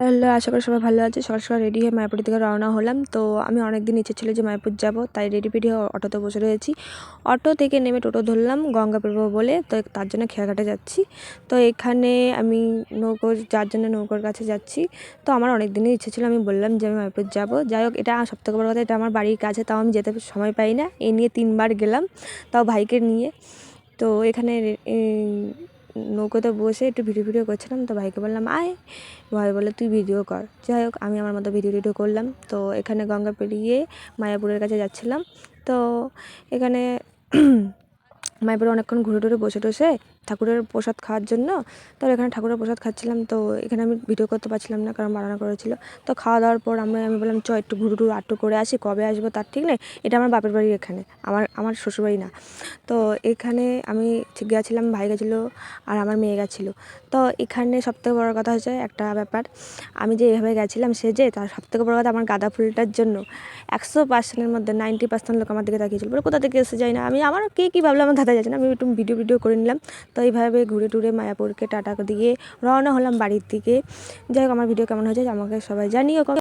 Hello, আশা করি সবাই ভালো আছে। সকাল সকাল রেডি হয়ে মায়াপুরের দিকে রওনা হলাম। তো আমি অনেক দিন ইচ্ছে ছিল যে মায়াপুর যাব, তাই রেডি ফেডি হয়ে অটোতে বসে রয়েছি। অটো থেকে নেমে টোটো ধরলাম গঙ্গা পেরোবো বলে, তো তার জন্য খেয়াঘাটে যাচ্ছি। তো এখানে আমি যার জন্য নৌকোর কাছে যাচ্ছি। তো আমার অনেক দিনের ইচ্ছে ছিল, আমি বললাম যে আমি মায়াপুর যাব। যাই হোক, এটা সবথেকে বড় কথা, এটা আমার বাড়ির কাছে, তাও আমি যেতে সময় পাই না। এই নিয়ে 3বার গেলাম, তাও ভাইকে নিয়ে। তো এখানে নৌকোতে বসে একটু ভিডিও করছিলাম, তো ভাইকে বললাম আয়। ভাই বলে তুই ভিডিও কর। যাই হোক, আমি আমার মতো ভিডিও করলাম। তো এখানে গঙ্গা পেরিয়ে মায়াপুরের কাছে যাচ্ছিলাম। তো এখানে মায়াপুরে অনেকক্ষণ ঘুরে টুরে বসে টসে ঠাকুরের প্রসাদ খাওয়ার জন্য, তো এখানে ঠাকুরের প্রসাদ খাচ্ছিলাম। তো এখানে আমি ভিডিও করতে পারছিলাম না, কারণ বারণ করেছিল। তো খাওয়া দাওয়ার পর আমি বললাম একটু ঘুরু টুরু আটটু করে আসি, কবে আসবো তার ঠিক নেই। এটা আমার বাপের বাড়ি, এখানে আমার শ্বশুরবাড়ি না। তো এখানে আমি গেছিলাম, ভাই গেছিলো আর আমার মেয়ে গেছিলো। তো এখানে সবথেকে বড় কথা হচ্ছে একটা ব্যাপার, আমি যে এভাবে গেছিলাম সেজে, তার সবথেকে বড় কথা আমার গাঁদা ফুলটার জন্য 100%-এর মধ্যে 90% লোক আমার দিকে তাকিয়েছিল, বলে কোথা থেকে এসে যায় না। আমার কে ভাবলো আমার দাদা যাচ্ছে না, আমি একটু ভিডিও করে নিলাম। তো এইভাবে ঘুরে টুরে মায়াপুরকে টাটা দিয়ে রওনা হলাম বাড়ির দিকে। যাই হোক, আমার ভিডিও কেমন হয়েছে আমাকে সবাই জানিও।